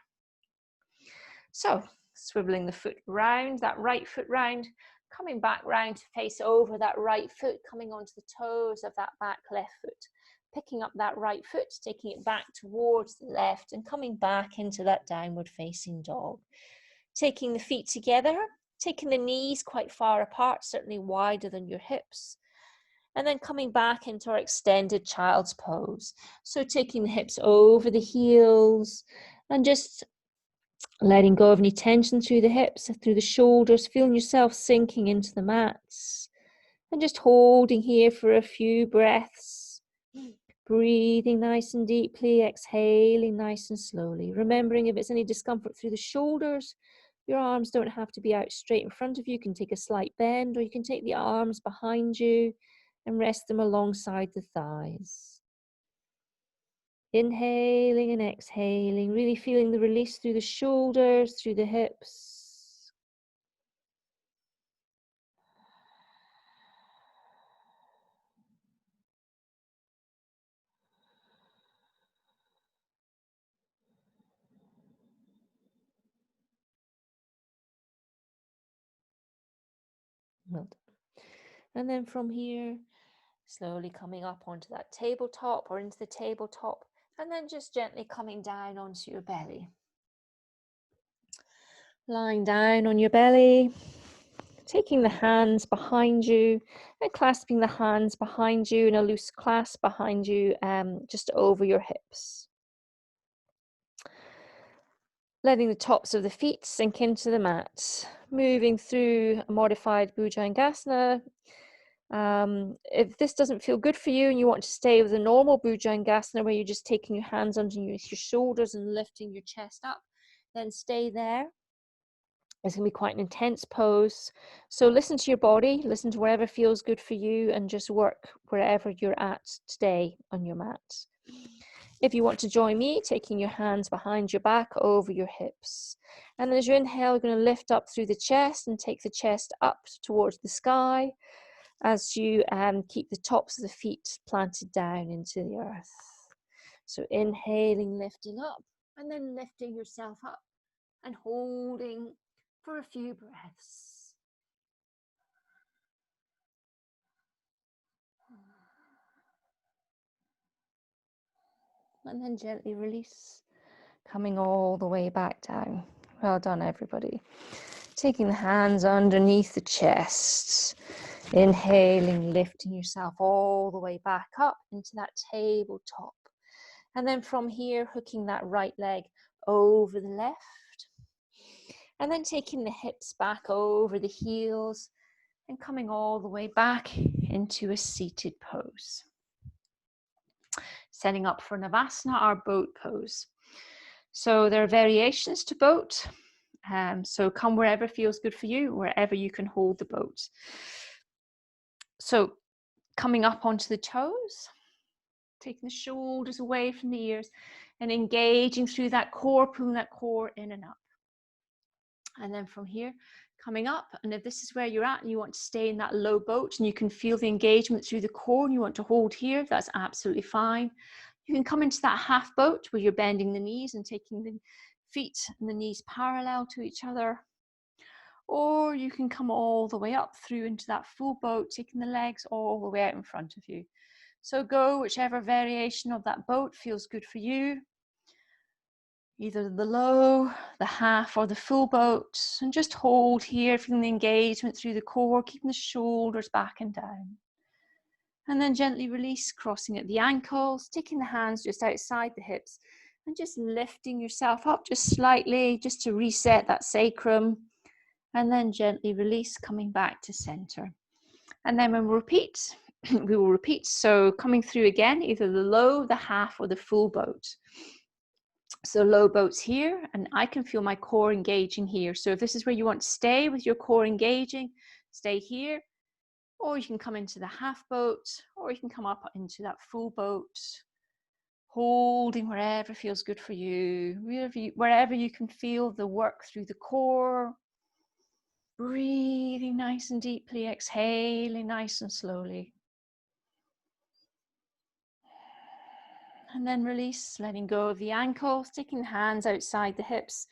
Speaker 1: So swiveling the foot round, that right foot round, coming back round to face over that right foot, coming onto the toes of that back left foot, picking up that right foot, taking it back towards the left and coming back into that downward facing dog. Taking the feet together, taking the knees quite far apart, certainly wider than your hips. And then coming back into our extended child's pose. So taking the hips over the heels and just letting go of any tension through the hips, through the shoulders, feeling yourself sinking into the mats. And just holding here for a few breaths. Breathing nice and deeply, exhaling nice and slowly. Remembering if it's any discomfort through the shoulders, your arms don't have to be out straight in front of you. You can take a slight bend, or you can take the arms behind you and rest them alongside the thighs. Inhaling and exhaling, really feeling the release through the shoulders, through the hips. Well done. And then from here, slowly coming up onto that tabletop or into the tabletop, and then just gently coming down onto your belly. Lying down on your belly, taking the hands behind you and clasping the hands behind you in a loose clasp behind you, just over your hips. Letting the tops of the feet sink into the mat, moving through a modified Bhujangasana. If this doesn't feel good for you and you want to stay with a normal Bhujangasana where you're just taking your hands underneath your shoulders and lifting your chest up, then stay there. It's going to be quite an intense pose. So listen to your body, listen to whatever feels good for you, and just work wherever you're at today on your mat. If you want to join me, taking your hands behind your back over your hips. And then as you inhale, you're going to lift up through the chest and take the chest up towards the sky as you keep the tops of the feet planted down into the earth. So inhaling, lifting up, and then lifting yourself up and holding for a few breaths. And then gently release, coming all the way back down. Well done, everybody. Taking the hands underneath the chest. Inhaling, lifting yourself all the way back up into that tabletop. And then from here, hooking that right leg over the left. And then taking the hips back over the heels and coming all the way back into a seated pose. Setting up for Navasana, our boat pose. So there are variations to boat. So come wherever feels good for you, wherever you can hold the boat. So coming up onto the toes, taking the shoulders away from the ears and engaging through that core, pulling that core in and up. And then from here, coming up, and if this is where you're at and you want to stay in that low boat and you can feel the engagement through the core and you want to hold here, that's absolutely fine. You can come into that half boat where you're bending the knees and taking the feet and the knees parallel to each other. Or you can come all the way up through into that full boat, taking the legs all the way out in front of you. So go whichever variation of that boat feels good for you. Either the low, the half, or the full boat. And just hold here, feeling the engagement through the core, keeping the shoulders back and down. And then gently release, crossing at the ankles, taking the hands just outside the hips, and just lifting yourself up just slightly, just to reset that sacrum. And then gently release, coming back to center. And then when we repeat, we will repeat. So coming through again, either the low, the half, or the full boat. So low boats here, and I can feel my core engaging here. So if this is where you want to stay with your core engaging, stay here. Or you can come into the half boat, or you can come up into that full boat, holding wherever feels good for you, wherever you can feel the work through the core. Breathing nice and deeply, exhaling nice and slowly. And then release, letting go of the ankles, taking the hands outside the hips,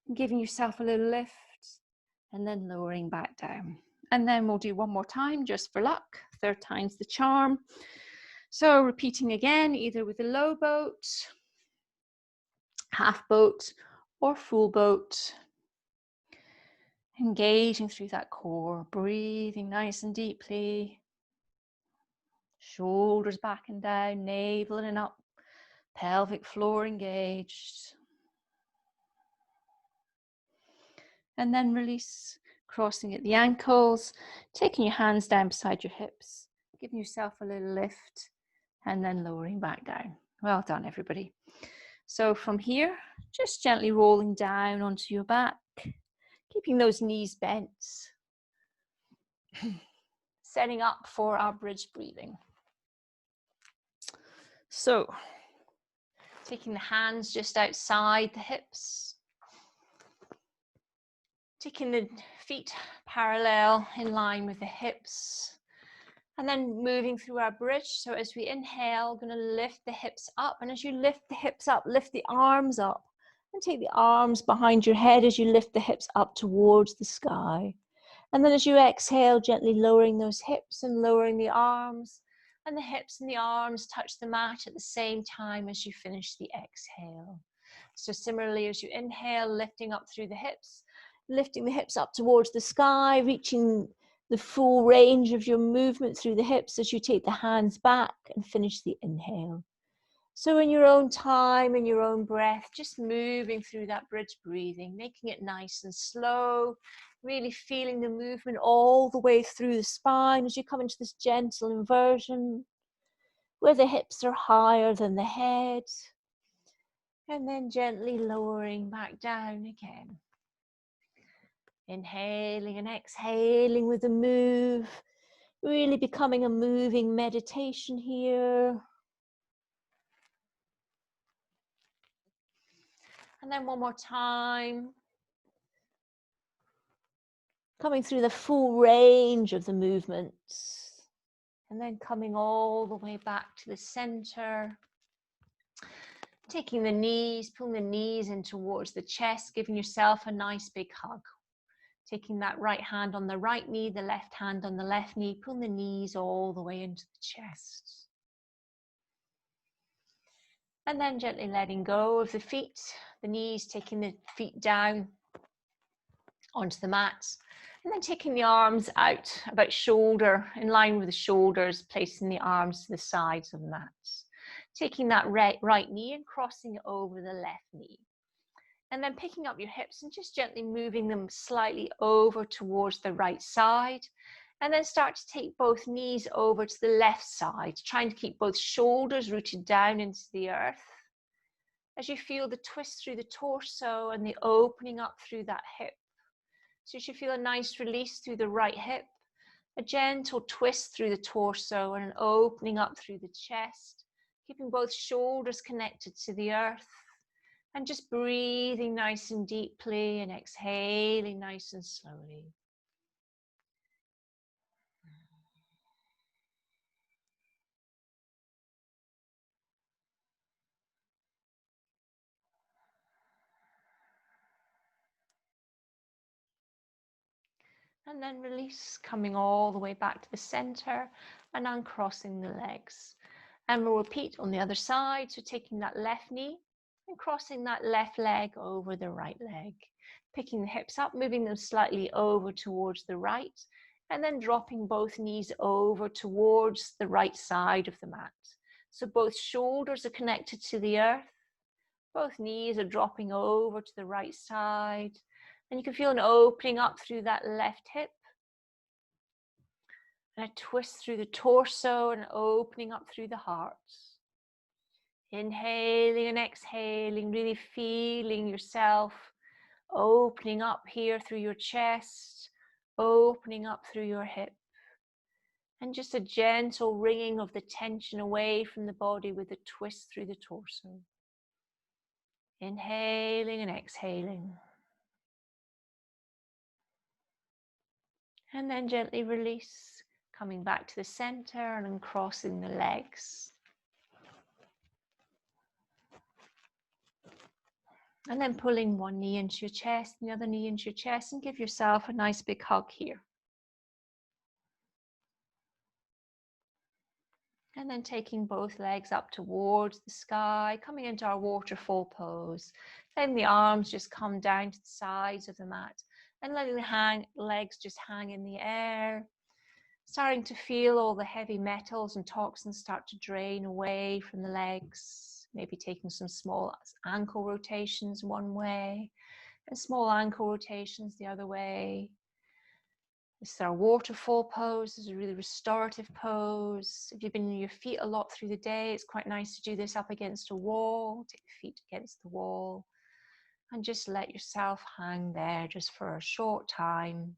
Speaker 1: and giving yourself a little lift, and then lowering back down. And then we'll do one more time, just for luck. Third time's the charm. So repeating again, either with a low boat, half boat, or full boat. Engaging through that core, breathing nice and deeply. Shoulders back and down, navel and up. Pelvic floor engaged. And then release, crossing at the ankles, taking your hands down beside your hips, giving yourself a little lift, and then lowering back down. Well done, everybody. So from here, just gently rolling down onto your back, keeping those knees bent. Setting up for our bridge breathing. So, taking the hands just outside the hips. Taking the feet parallel in line with the hips. And then moving through our bridge. So as we inhale, going to lift the hips up. And as you lift the hips up, lift the arms up. And take the arms behind your head as you lift the hips up towards the sky. And then as you exhale, gently lowering those hips and lowering the arms. And the hips and the arms touch the mat at the same time as you finish the exhale. So similarly, as you inhale, lifting up through the hips. lifting the hips up towards the sky, reaching the full range of your movement through the hips as you take the hands back and finish the inhale. So in your own time, in your own breath, just moving through that bridge breathing, making it nice and slow, really feeling the movement all the way through the spine as you come into this gentle inversion where the hips are higher than the head, and then gently lowering back down again. Inhaling and exhaling with the move, really becoming a moving meditation here. And then one more time. Coming through the full range of the movements. And then coming all the way back to the center. Taking the knees, pulling the knees in towards the chest, giving yourself a nice big hug. Taking that right hand on the right knee, the left hand on the left knee, pulling the knees all the way into the chest. And then gently letting go of the feet, the knees, taking the feet down onto the mat. And then taking the arms out about shoulder, in line with the shoulders, placing the arms to the sides of the mat. Taking that right knee and crossing it over the left knee. And then picking up your hips and just gently moving them slightly over towards the right side. And then start to take both knees over to the left side, trying to keep both shoulders rooted down into the earth. As you feel the twist through the torso and the opening up through that hip. So you should feel a nice release through the right hip, a gentle twist through the torso and an opening up through the chest, keeping both shoulders connected to the earth and just breathing nice and deeply and exhaling nice and slowly. And then release, coming all the way back to the center and uncrossing the legs. And we'll repeat on the other side. So taking that left knee and crossing that left leg over the right leg. Picking the hips up, moving them slightly over towards the right, and then dropping both knees over towards the right side of the mat. So both shoulders are connected to the earth. Both knees are dropping over to the right side. And you can feel an opening up through that left hip. And a twist through the torso and opening up through the heart. Inhaling and exhaling, really feeling yourself opening up here through your chest, opening up through your hip. And just a gentle wringing of the tension away from the body with a twist through the torso. Inhaling and exhaling. And then gently release, coming back to the center and uncrossing the legs. And then pulling one knee into your chest and the other knee into your chest and give yourself a nice big hug here. And then taking both legs up towards the sky, coming into our waterfall pose. Letting the arms just come down to the sides of the mat and letting the legs just hang in the air. Starting to feel all the heavy metals and toxins start to drain away from the legs. Maybe taking some small ankle rotations one way and small ankle rotations the other way. This is our waterfall pose. This is a really restorative pose. If you've been in your feet a lot through the day, it's quite nice to do this up against a wall. Take the feet against the wall and just let yourself hang there just for a short time.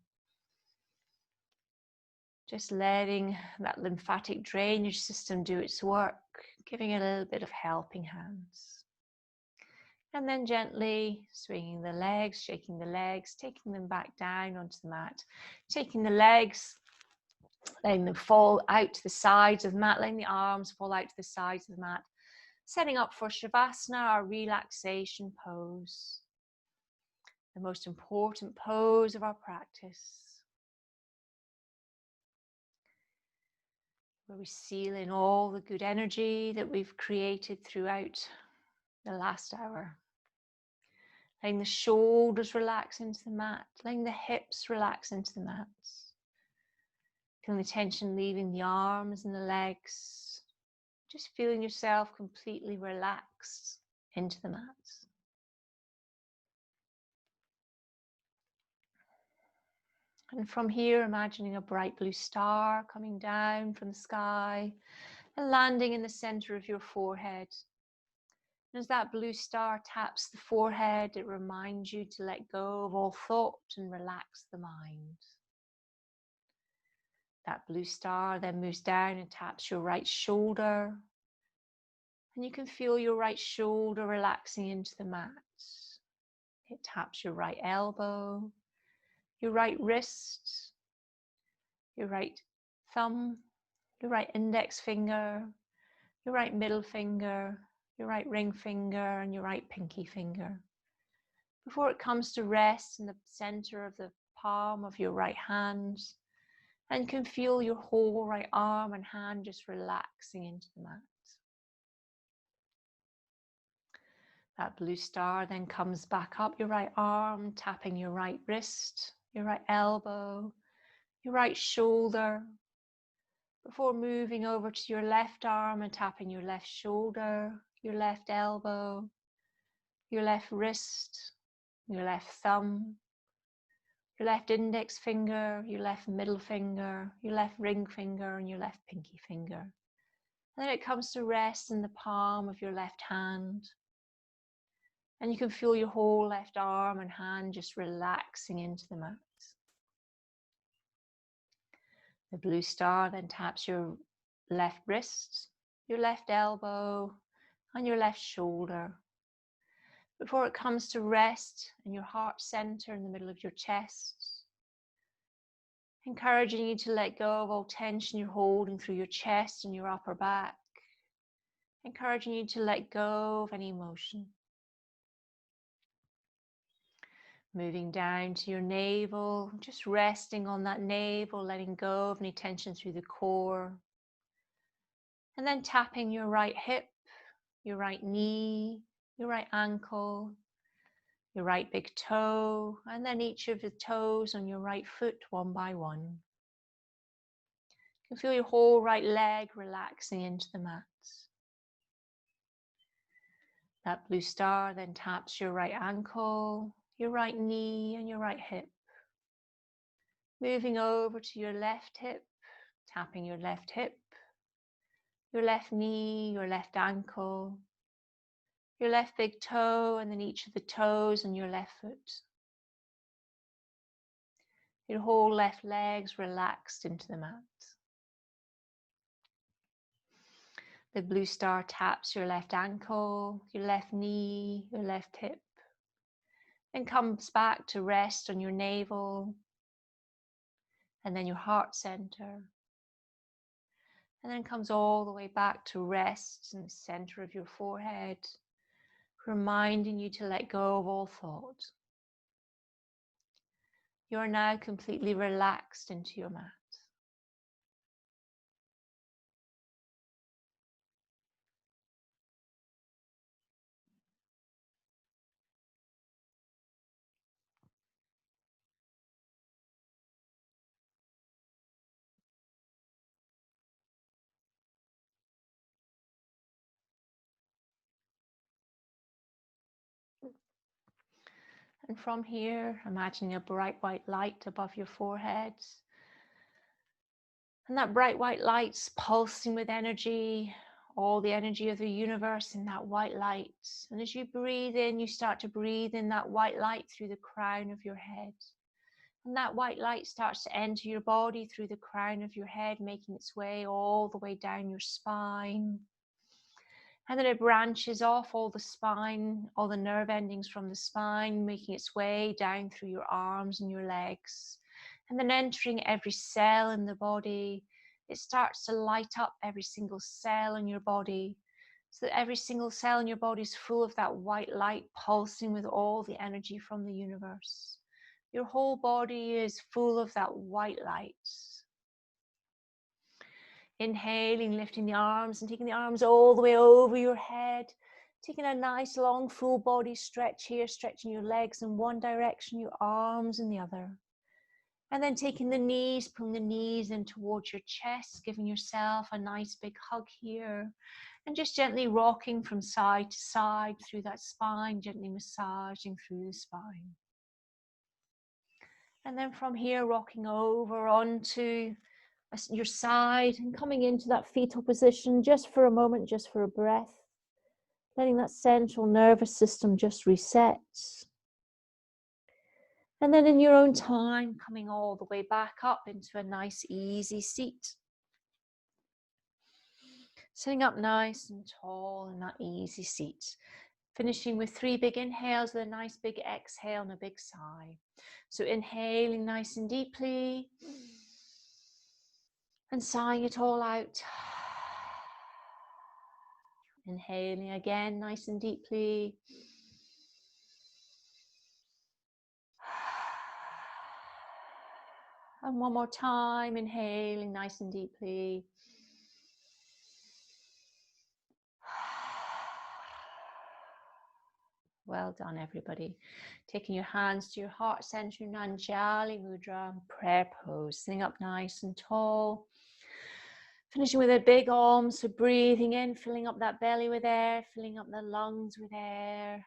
Speaker 1: Just letting that lymphatic drainage system do its work, giving it a little bit of helping hands. And then gently swinging the legs, shaking the legs, taking them back down onto the mat. Taking the legs, letting them fall out to the sides of the mat, letting the arms fall out to the sides of the mat. Setting up for Shavasana, our relaxation pose. The most important pose of our practice. Where we seal in all the good energy that we've created throughout the last hour. Letting the shoulders relax into the mat, letting the hips relax into the mat. Feeling the tension leaving the arms and the legs. Just feeling yourself completely relaxed into the mat. And from here, imagining a bright blue star coming down from the sky and landing in the center of your forehead. And as that blue star taps the forehead, it reminds you to let go of all thought and relax the mind. That blue star then moves down and taps your right shoulder. And you can feel your right shoulder relaxing into the mat. It taps your right elbow, your right wrist, your right thumb, your right index finger, your right middle finger, your right ring finger, and your right pinky finger. Before it comes to rest in the center of the palm of your right hand, and you can feel your whole right arm and hand just relaxing into the mat. That blue star then comes back up your right arm, tapping your right wrist, your right elbow, your right shoulder, before moving over to your left arm and tapping your left shoulder, your left elbow, your left wrist, your left thumb, your left index finger, your left middle finger, your left ring finger, and your left pinky finger. And then it comes to rest in the palm of your left hand. And you can feel your whole left arm and hand just relaxing into the mat. The blue star then taps your left wrist, your left elbow, and your left shoulder. Before it comes to rest in your heart center in the middle of your chest, encouraging you to let go of all tension you're holding through your chest and your upper back, encouraging you to let go of any emotion. Moving down to your navel, just resting on that navel, letting go of any tension through the core. And then tapping your right hip, your right knee, your right ankle, your right big toe, and then each of the toes on your right foot one by one. You can feel your whole right leg relaxing into the mat. That blue star then taps your right ankle, your right knee, and your right hip. Moving over to your left hip, tapping your left hip, your left knee, your left ankle, your left big toe, and then each of the toes on your left foot. Your whole left leg's relaxed into the mat. The blue star taps your left ankle, your left knee, your left hip, then comes back to rest on your navel, and then your heart center, and then comes all the way back to rest in the center of your forehead, reminding you to let go of all thought. You are now completely relaxed into your mat. And from here, imagining a bright white light above your forehead. And that bright white light's pulsing with energy, all the energy of the universe in that white light. And as you breathe in, you start to breathe in that white light through the crown of your head. And that white light starts to enter your body through the crown of your head, making its way all the way down your spine. And then it branches off all the spine, all the nerve endings from the spine, making its way down through your arms and your legs. And then entering every cell in the body, it starts to light up every single cell in your body, so that every single cell in your body is full of that white light, pulsing with all the energy from the universe. Your whole body is full of that white light. Inhaling, lifting the arms and taking the arms all the way over your head, Taking a nice long full body stretch here, stretching your legs in one direction, your arms in the other. And then taking the knees, pulling the knees in towards your chest, giving yourself a nice big hug here. And just gently rocking from side to side through that spine, gently massaging through the spine. And then from here, rocking over onto your side and coming into that fetal position just for a moment, just for a breath. Letting that central nervous system just reset. And then in your own time, coming all the way back up into a nice easy seat. Sitting up nice and tall in that easy seat. Finishing with 3 big inhales with a nice big exhale and a big sigh. So inhaling nice and deeply. And sighing it all out. Inhaling again nice and deeply. And one more time, inhaling nice and deeply. Well done, everybody. Taking your hands to your heart center, Anjali Mudra, prayer pose. Sitting up nice and tall. Finishing with a big Om, so breathing in, filling up that belly with air, filling up the lungs with air.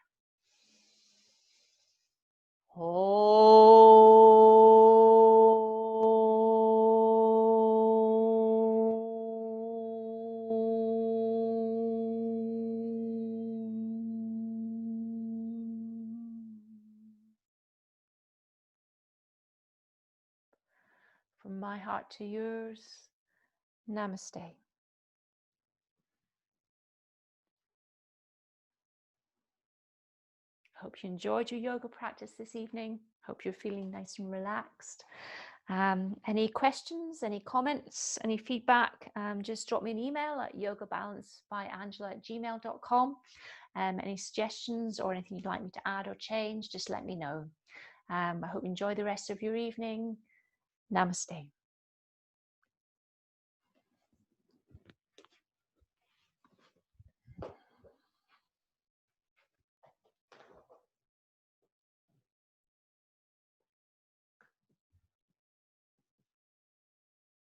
Speaker 1: From my heart to yours, Namaste. Hope you enjoyed your yoga practice this evening. Hope you're feeling nice and relaxed. Any questions, any comments, any feedback, just drop me an email at yogabalancebyangela@gmail.com. Any suggestions or anything you'd like me to add or change, just let me know. I hope you enjoy the rest of your evening. Namaste.